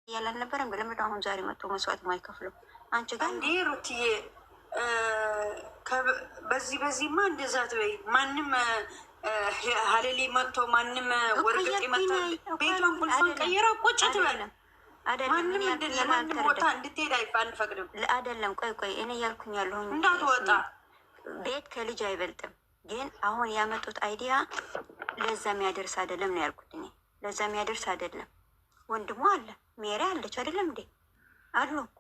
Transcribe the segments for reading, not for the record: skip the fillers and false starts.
እያለ አልነበረም? ለምንድን ነው አሁን ዛሬ መጥቶ መስዋዕት የማይከፍለው? አንቺ ጋር እንዴ ሩትዬ፣ በዚህማ እንደዛ ትበይ። ማንም ሀለሌ መጥቶ ማንም ወረቀጤ መጥቶ ቤቷን ቁልፏን ቀይራ ቁጭ ትበል። ማንም ቦታ እንድትሄድ አንፈቅድም። አይደለም ቆይ እኔ እያልኩኝ ያለሁኝ እንዳትወጣ። ቤት ከልጅ አይበልጥም። ግን አሁን ያመጡት አይዲያ ለዛ የሚያደርስ አይደለም ነው ያልኩት እኔ። ለዛ የሚያደርስ አይደለም። ወንድሟ አለ፣ ሜሪ አለች አይደለም እንዴ? አሉ እኮ።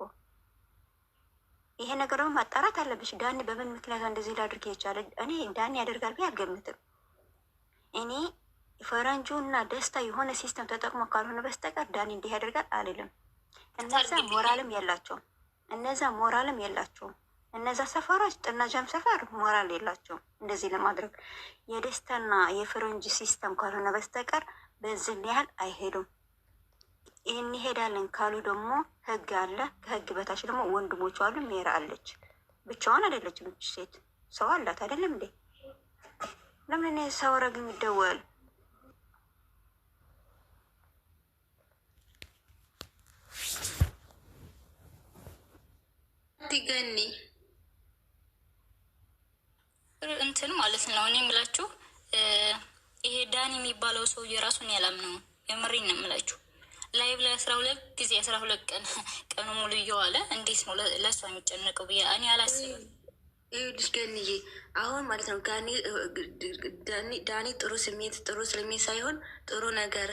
ይሄ ነገር ደግሞ ማጣራት አለብሽ። ዳኒ በምን ምክንያት እንደዚህ ላድርግ የቻለ? እኔ ዳኒ ያደርጋል ብዬ አልገምትም። እኔ ፈረንጁ እና ደስታ የሆነ ሲስተም ተጠቅሞ ካልሆነ በስተቀር ዳኒ እንዲህ ያደርጋል አልልም። እነዛ ሞራልም የላቸውም። እነዛ ሰፈሮች ጥናጃም ሰፈር ሞራል የላቸውም እንደዚህ ለማድረግ። የደስታና የፈረንጅ ሲስተም ካልሆነ በስተቀር በዚህ ያህል አይሄዱም። ይህን ይሄዳለን ካሉ ደግሞ ህግ አለ። ከህግ በታች ደግሞ ወንድሞቹ አሉ። ሜራ አለች፣ ብቻዋን አይደለችም። ሴት ሰው አላት አይደለም እንዴ? ለምን እኔ ሰው ረግ የሚደወል ገኒ እንትን ማለት ነው። እኔ የምላችሁ ይሄ ዳኒ የሚባለው ሰው የራሱን ያላምነው የምሬን ነው የምላችሁ። ላይቭ ላይ 12 ጊዜ 12 ቀኑ ሙሉ እየዋለ እንዴት ነው ለእሷ የሚጨነቀው ብዬ እኔ አላስብም። ይኸውልሽ ገንዬ አሁን ማለት ነው ዳኒ ጥሩ ስሜት ሳይሆን ጥሩ ነገር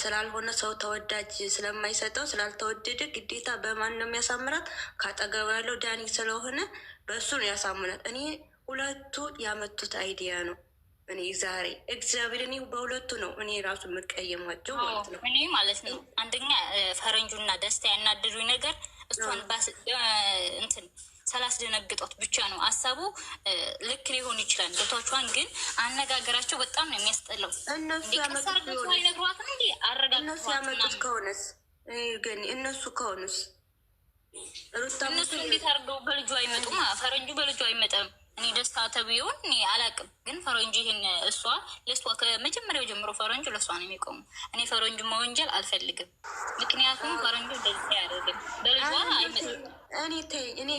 ስላልሆነ ሰው ተወዳጅ ስለማይሰጠው ስላልተወደደ ግዴታ በማን ነው የሚያሳምራት? ካጠገቡ ያለው ዳኒ ስለሆነ በእሱ ነው ያሳምናት። እኔ ሁለቱ ያመጡት አይዲያ ነው። እኔ ዛሬ እግዚአብሔር እኔ በሁለቱ ነው እኔ ራሱ የምቀየማቸው ማለት ነው። እኔ ማለት ነው አንደኛ ፈረንጁና ደስታ ያናደዱኝ ነገር እሷን እንትን ስላስደነግጧት ብቻ ነው። ሀሳቡ ልክ ሊሆን ይችላል ገብቷችኋን፣ ግን አነጋገራቸው በጣም ነው የሚያስጠላው። እነሱ ያመጡት ከሆነስ ግን እነሱ ከሆነስ እነሱ እንዴት አድርገው በልጁ አይመጡም? ፈረንጁ በልጁ አይመጣም። እኔ ደስታ ተብዬውን እኔ አላቅም፣ ግን ፈረንጁ ይህን ለእሷ ከመጀመሪያው ጀምሮ ፈረንጁ ለእሷ ነው የሚቆሙ። እኔ ፈረንጁ መወንጀል አልፈልግም፣ ምክንያቱም ፈረንጁ እንደዚህ አያደርግም። በልጇ አይመጣም። እኔ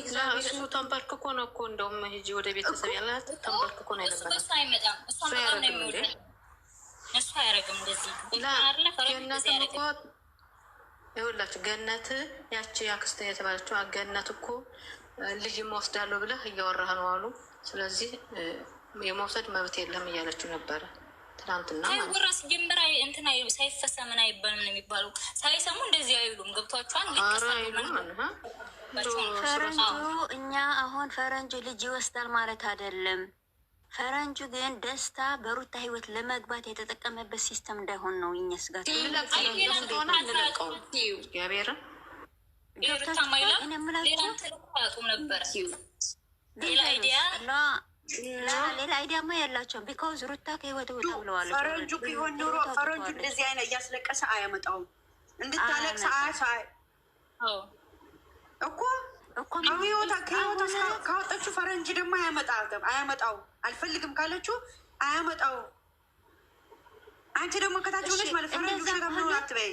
እሱ ተንበርክኮ ነው እኮ እንደውም ሂጂ ወደ ቤተሰብ ያላት ተንበርክኮ ነው ያለበት። እሱ አይመጣም። እሷ በጣም ነው የሚወደ እሱ አያደርግም እንደዚህ ገነት እኮ ይኸውላችሁ፣ ገነት ያቺ አክስተ የተባለችው ገነት እኮ ልጅ መወስዳለሁ ብለህ እያወራህ ነው አሉ። ስለዚህ የመውሰድ መብት የለም እያለችው ነበረ ትናንትና። ወራ ሲጀምር እንትና ሳይፈሳ ምን አይባልም ነው የሚባለው። ሳይሰሙ እንደዚህ አይሉም። ገብቷቸዋል። ፈረንጁ እኛ አሁን ፈረንጁ ልጅ ይወስዳል ማለት አይደለም። ፈረንጁ ግን ደስታ በሩታ ህይወት ለመግባት የተጠቀመበት ሲስተም እንዳይሆን ነው እኛ ስጋት። እግዚአብሔርን ሌላ አይዲያማ ያላቸውም ቢካውዝ ሩታ ከህይወት ውጣ ብለዋል። ፈረንጁ ቢሆን ኑሮ ፈረንጁ እንደዚህ አይነት እያስለቀሰ አያመጣውም። እንድታለቅስ እኮ ከህይወታ ካወጣችሁ ፈረንጅ ደግሞ አያመጣው አልፈልግም ካለችው አያመጣው። አንቺ ደግሞ ከታች ሆነች ማለት ፈረንጁ ሸረምኑ አትበይ።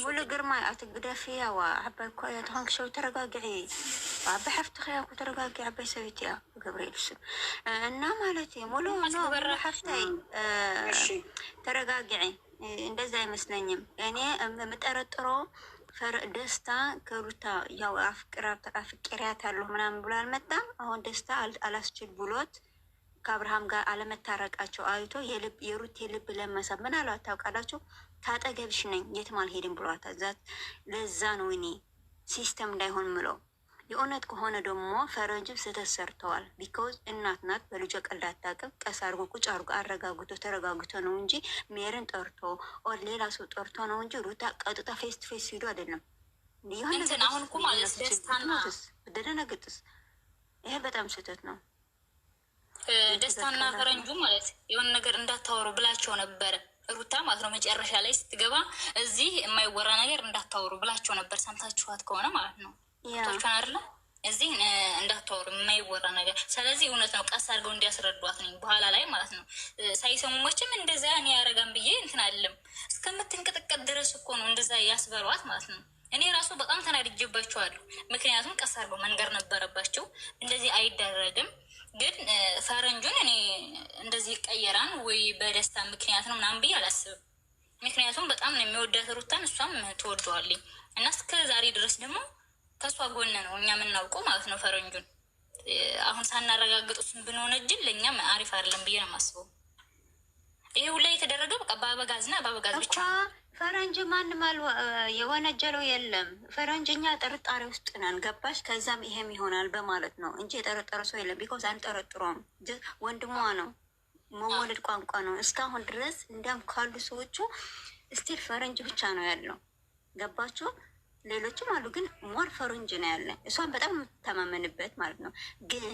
ሙሉ ግርማ አትግደፊ ያዋ ዓባይ እኮ እያ ተኾንክ ሸው ተረጋግዒ ዓባይ ሓፍትኸ እኮ ተረጋግዒ ዓባይ ሰበይቲ እያ ገብርኤል ስም እና ማለት እዩ ሙሉ ሙሉ ሓፍታይ ተረጋግዒ። እንደዛ አይመስለኝም። እኔ የምጠረጥሮ ደስታ ከሩታ ያው አፍቅሪያት አለሁ ምናምን ብሎ አልመጣም። አሁን ደስታ አላስችል ብሎት ከአብርሃም ጋር አለመታረቃቸው አይቶ የሩት የልብ ለመሳብ ምን አሏት ታውቃላችሁ? ታጠገብሽ ነኝ የትም አልሄድም ብሏት ዛት። ለዛ ነው እኔ ሲስተም እንዳይሆን ምለው። የእውነት ከሆነ ደግሞ ፈረንጅም ስህተት ሰርተዋል። ቢካውዝ እናት ናት፣ በልጇ ቀልድ አታውቅም። ቀስ አድርጎ ቁጭ አድርጎ አረጋግቶ ተረጋግቶ ነው እንጂ ሜርን ጠርቶ ኦር ሌላ ሰው ጠርቶ ነው እንጂ ሩታ ቀጥታ ፌስ ቱ ፌስ ሂዶ አይደለም። አሁን እኮ ማለት ደነግጥስ ይሄ በጣም ስህተት ነው። ደስታና ፈረንጁ ማለት የሆነ ነገር እንዳታወሩ ብላቸው ነበረ ሩታ ማለት ነው። መጨረሻ ላይ ስትገባ እዚህ የማይወራ ነገር እንዳታወሩ ብላቸው ነበር። ሰምታችኋት ከሆነ ማለት ነው ቶቿን አይደለ እዚህ እንዳታወሩ የማይወራ ነገር። ስለዚህ እውነት ነው፣ ቀስ አድርገው እንዲያስረዷት ነኝ በኋላ ላይ ማለት ነው። ሳይሰሙ መቼም እንደዛ እኔ ያረጋም ብዬ እንትን አለም እስከምትንቀጠቀጥ ድረስ እኮ ነው እንደዛ ያስበሏት ማለት ነው። እኔ ራሱ በጣም ተናድጄባቸዋለሁ። ምክንያቱም ቀስ አድርገው መንገር ነበረባቸው። እንደዚህ አይደረግም። ግን ፈረንጁን እኔ እንደዚህ ይቀየራን ወይ በደስታ ምክንያት ነው ምናምን ብዬ አላስብም። ምክንያቱም በጣም ነው የሚወዳት ሩታን፣ እሷም ትወደዋለኝ እና እስከ ዛሬ ድረስ ደግሞ ከእሷ ጎን ነው እኛ የምናውቀው ማለት ነው። ፈረንጁን አሁን ሳናረጋግጡትን ብንሆነ እጅን ለእኛም አሪፍ አይደለም ብዬ ነው የማስበው። ይሄ ሁላ የተደረገው በቃ በአበጋዝና በአበጋዝ ብቻ። ፈረንጅ ማንም የወነጀለው የለም። ፈረንጅ እኛ ጥርጣሬ ውስጥ ነን፣ ገባሽ? ከዛም ይሄም ይሆናል በማለት ነው እንጂ የጠረጠረ ሰው የለም። ቢኮዝ አንጠረጥሮም። ወንድሟ ነው፣ መወለድ ቋንቋ ነው። እስካሁን ድረስ እንዲያም ካሉ ሰዎቹ ስቲል ፈረንጅ ብቻ ነው ያለው። ገባችሁ? ሌሎችም አሉ፣ ግን ሞር ፈረንጅ ነው ያለ። እሷን በጣም የምትተማመንበት ማለት ነው። ግን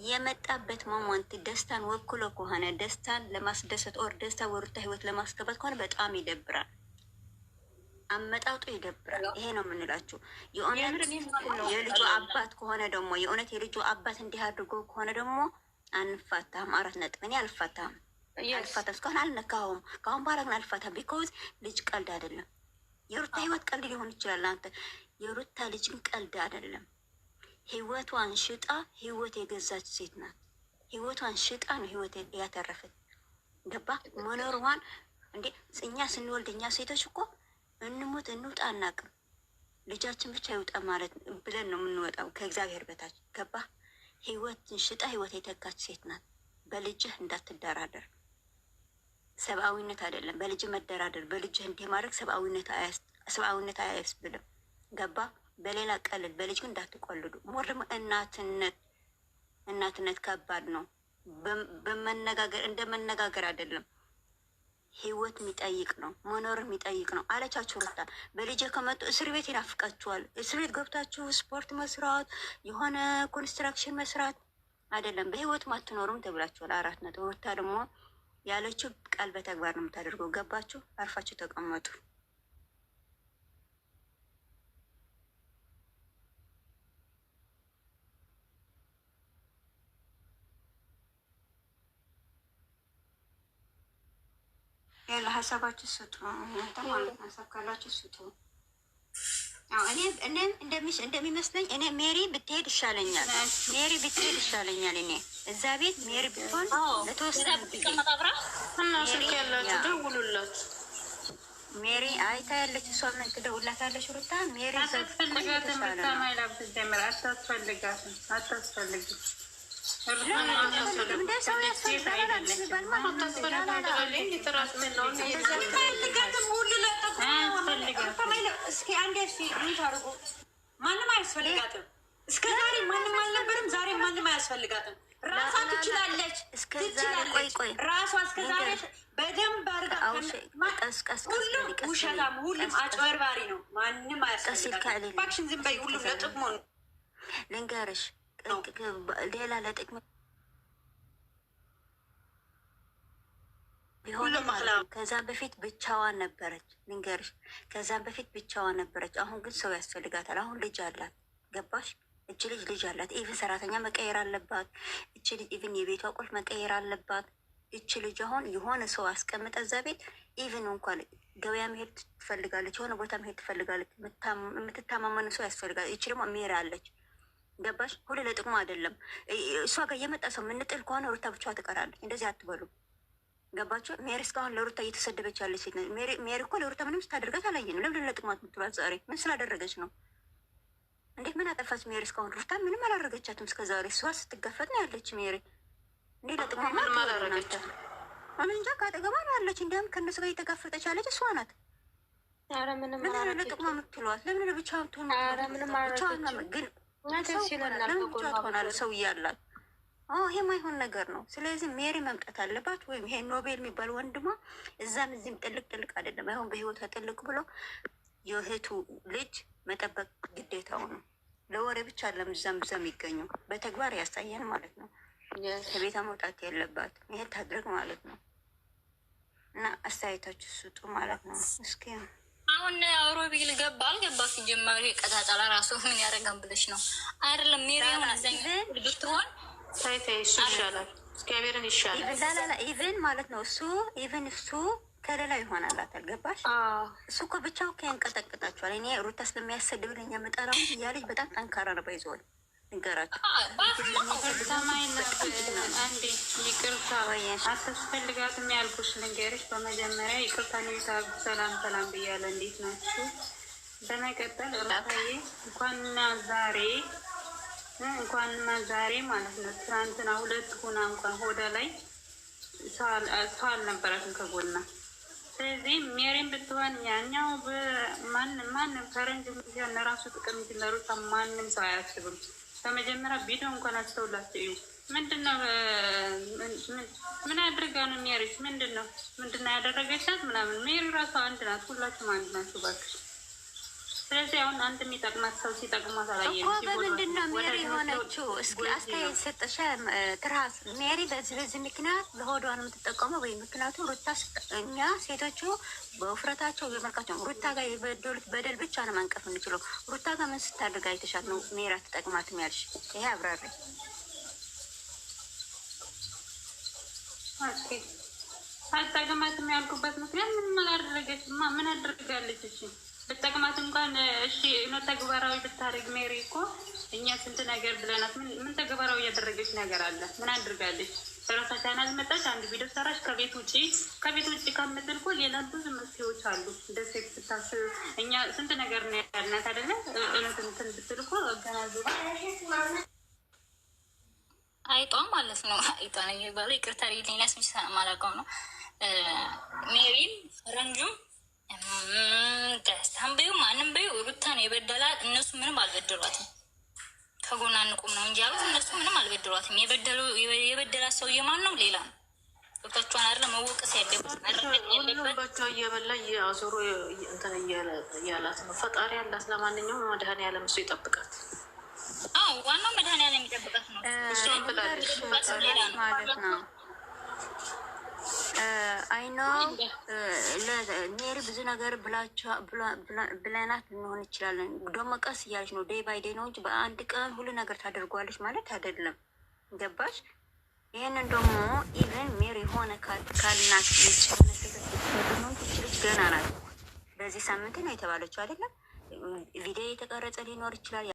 የመጣበት ሞመንት ደስታን ወክሎ ከሆነ ደስታን ለማስደሰት ኦር ደስታ ወሩታ ህይወት ለማስገባት ከሆነ በጣም ይደብራል። አመጣጡ ይደብራል። ይሄ ነው የምንላችሁ። የእውነት የልጁ አባት ከሆነ ደግሞ የእውነት የልጁ አባት እንዲህ አድርጎ ከሆነ ደግሞ አንፋታም። 4 ነጥብ። እኔ አልፋታም እስካሁን አልነካሁም። ከአሁን በኋላ ግን አልፋታም። ቢኮዝ ልጅ ቀልድ አይደለም። የሩታ ህይወት ቀልድ ሊሆን ይችላል። አንተ የሩታ ልጅ ግን ቀልድ አይደለም። ህይወቷን ሽጣ ህይወት የገዛች ሴት ናት። ህይወቷን ሽጣ ነው ህይወት ያተረፈች። ገባ? መኖሯን እንዴ እኛ ስንወልድ እኛ ሴቶች እኮ እንሙት እንውጣ አናውቅም። ልጃችን ብቻ ይውጣ ማለት ብለን ነው የምንወጣው ከእግዚአብሔር በታች። ገባ? ህይወትን ሽጣ ህይወት የተካች ሴት ናት። በልጅህ እንዳትደራደር። ሰብአዊነት አይደለም በልጅ መደራደር። በልጅህ እንዲህ ማድረግ ሰብአዊነት አያስብልም። ገባ? በሌላ ቀልድ፣ በልጅ ግን እንዳትቆልዱ። ሞር ደግሞ እናትነት ከባድ ነው። በመነጋገር እንደ መነጋገር አይደለም። ህይወት የሚጠይቅ ነው። መኖር የሚጠይቅ ነው አለቻችሁ ሩታ። በልጅ ከመጡ እስር ቤት ይናፍቃችኋል። እስር ቤት ገብታችሁ ስፖርት መስራት፣ የሆነ ኮንስትራክሽን መስራት አይደለም። በህይወት አትኖሩም ተብላችኋል። 4 ነጥብ። ሩታ ደግሞ ያለችው ቃል በተግባር ነው የምታደርገው። ገባችሁ? አርፋችሁ ተቀመጡ። ያለ ሀሳባችሁ ስጡ። ሀሳብ ካላችሁ ስጡ። እኔም እንደሚመስለኝ እኔ ሜሪ ብትሄድ ይሻለኛል። ሜሪ ብትሄድ ይሻለኛል። እኔ እዛ ቤት ሜሪ ብትሆን ለተወሰነ እና ስልክ ያላችሁ ደውሉላት። ሜሪ አይታ ያለች እሷ ምን ትደውላታለች? ሩታ ሜሪ አታስፈልጋትም። አታስፈልግም። ማንም አያስፈልጋትም። እስከ ዛሬ ማንም አልነበርም። ዛሬ ማንም አያስፈልጋትም። ራሷ ትችላለች። ራሷ እስከ ዛሬ በደንብ አድርጋ። ሁሉም ውሸታም፣ ሁሉም አጭበርባሪ ነው። ማንም አያስፈልጋትም። እባክሽን ዝም በይ። ሁሉም ለጥቅሙ ነው። ልንገርሽ ሌላ ለጥቅም ቢሆን ከዛም በፊት ብቻዋን ነበረች። ልንገርሽ ከዛም በፊት ብቻዋን ነበረች። አሁን ግን ሰው ያስፈልጋታል። አሁን ልጅ አላት። ገባሽ? እች ልጅ አላት። ኢቭን ሰራተኛ መቀየር አለባት። እች ልጅ ኢቭን የቤቷ ቁልፍ መቀየር አለባት። እች ልጅ አሁን የሆነ ሰው አስቀምጠ እዛ ቤት ኢቭን እንኳን ገበያ መሄድ ትፈልጋለች፣ የሆነ ቦታ መሄድ ትፈልጋለች። የምትታማመን ሰው ያስፈልጋል። እች ደግሞ ሜሪ አለች። ገባሽ? ሁሉ ለጥቅሙ አይደለም። እሷ ጋር የመጣ ሰው የምንጥል ከሆነ ሩታ ብቻዋ ትቀራለች። እንደዚህ አትበሉ። ገባችሁ? ሜሪ እስካሁን ለሩታ እየተሰደበች ያለች ሴት ነች። ሜሪ እኮ ለሩታ ምንም ስታደርጋት አላየንም። ለምንድን ለጥቅማት የምትሏት? ዛሬ ምን ስላደረገች ነው? እንዴት ምን አጠፋች ሜሪ? እስካሁን ሩታ ምንም አላደረገቻትም። እስከ ዛሬ እሷ ስትጋፈጥ ነው ያለች ሜሪ። እንዴ ለጥቅማ ምንም አላደረገቻት። እኔ እንጃ ካጠገባ ነው ያለች። እንዲያውም ከእነሱ ጋር እየተጋፈጠች ያለች እሷ ናት። ምን ለጥቅማ የምትሏት? ለምን ብቻ ትሆን? ግን ሰው እያላት ይሄ ማይሆን ነገር ነው። ስለዚህ ሜሪ መምጣት አለባት። ወይም ይሄ ኖቤል የሚባል ወንድሟ እዛም እዚህም ጥልቅ አይደለም። አሁን በህይወቷ ጥልቅ ብሎ የእህቱ ልጅ መጠበቅ ግዴታው ነው። ለወሬ ብቻ አለም እዛም ይገኙ በተግባር ያሳየን ማለት ነው። ከቤታ መውጣት የለባት ይሄ ታድርግ ማለት ነው። እና አስተያየታችሁ ስጡ ማለት ነው። እስኪ አሁን አውሮቢል ገባ አልገባ ሲጀመር ቀጣጣላ ራሱ ምን ያደርጋል ብለሽ ነው አይደለም? ሜሪያም አዘኝ ብትሆን ታይታይ እሱ ይሻላል፣ እግዚአብሔርን ይሻላል። ላላላ ኢቨን ማለት ነው እሱ ኢቨን እሱ ከሌላ ይሆናላት አልገባሽ? እሱ እኮ ብቻው ከያንቀጠቅጣቸዋል። እኔ ሩታ ስለሚያሰድብ ለኛ መጠራው እያለች በጣም ጠንካራ ነው። ባይዘወል ንገራቸው አንዴ ይቅርታ አታስፈልጋትም ያልኩሽ ልንገርሽ። በመጀመሪያ ይቅርታ ኔታ ሰላም ሰላም ብያለ። እንዴት ናችሁ? በመቀጠል ሩታዬ እንኳንና ዛሬ ማለት ነው ትናንትና ሁለት ሁና እንኳን ሆዳ ላይ ሰው አልነበራትም ከጎና። ስለዚህ ሜሪን ብትሆን ያኛው ማንም ፈረንጅ ሲሆን ለራሱ ጥቅም ለሩታ ማንም ሰው አያስብም። በመጀመሪያ ቪዲዮ እንኳን አስተውላቸው እዩ። ምንድነው ምን አድርጋ ነው ሜሪስ? ምንድነው ያደረገቻት ምናምን? ሜሪ ራሱ አንድ ናት፣ ሁላችሁም አንድ ናችሁ ባክሽ። ስለዚህ አሁን አንድ የሚጠቅማት ሰው ሲጠቅማት አላየንም እኮ። በምንድን ነው ሜሪ የሆነችው? እስኪ አስተያየት ሰጠሽ ትርሃስ። ሜሪ በዚህ ምክንያት ለሆዷን የምትጠቀመው ወይ ምክንያቱ ሩታ እኛ ሴቶቹ በውፍረታቸው የመልካቸው ሩታ ጋር የበደሉት በደል ብቻ ነው ማንቀፍ የምንችለው። ሩታ ጋር ምን ስታደርግ አይተሻት ነው ሜሪ አትጠቅማትም ያልሽ? ይሄ አብራሪ አትጠቅማትም ያልኩበት ምክንያት ምን አላደረገች? ምን አድርጋለች? እሺ ብጠቅማት እንኳን እሺ ነው ተግባራዊ ብታደርግ ሜሪ እኮ እኛ ስንት ነገር ብለናት፣ ምን ተግባራዊ ያደረገች ነገር አለ? ምን አድርጋለች? በራሷ ቻናል መጣች፣ አንድ ቪዲዮ ሰራች። ከቤት ውጭ ከምትል እኮ ሌላ ብዙ መፍትሄዎች አሉ። እንደ ሴት ስታስብ እኛ ስንት ነገር ነው ያልናት አይደለ? እንትን ብትል እኮ አገናዝባ አይጧ ማለት ነው። አይጧ ነው የሚባለው። ይቅርታ ሌላ ስሚሳ ማላውቀው ነው። ሜሪም ፈረንጁም ደስታን በዩ ማንም በዩ ሩታን የበደላት እነሱ ምንም አልበደሏትም። ከጎና እንቁም ነው እንጂ ያሉት እነሱ ምንም አልበደሏትም። የበደላት ሰውዬ ማን ነው? ሌላ ነው። ገብታችኋን አይደለ? መወቀስ ያለባቸው እየበላ እያዞሩ እንትን እያላት ነው። ፈጣሪ ያላት። ለማንኛውም መድኃኒዓለም እሱ ይጠብቃት። ዋናው መድኃኒዓለም የሚጠብቃት ነው። እሷን ብላለች ማለት ነው። አይኖ ሜሪ ብዙ ነገር ብለናት ልንሆን ይችላለን። ደግሞ ቀስ እያለች ነው፣ ዴይ ባይ ዴይ ነው እንጂ በአንድ ቀን ሁሉ ነገር ታደርጓለች ማለት አይደለም። ገባሽ? ይህንን ደግሞ ኢቨን ሜሪ ሆነ ካልናት ልጅ ገና ናት። በዚህ ሳምንት ነው የተባለችው አይደለም። ቪዲዮ የተቀረጸ ሊኖር ይችላል።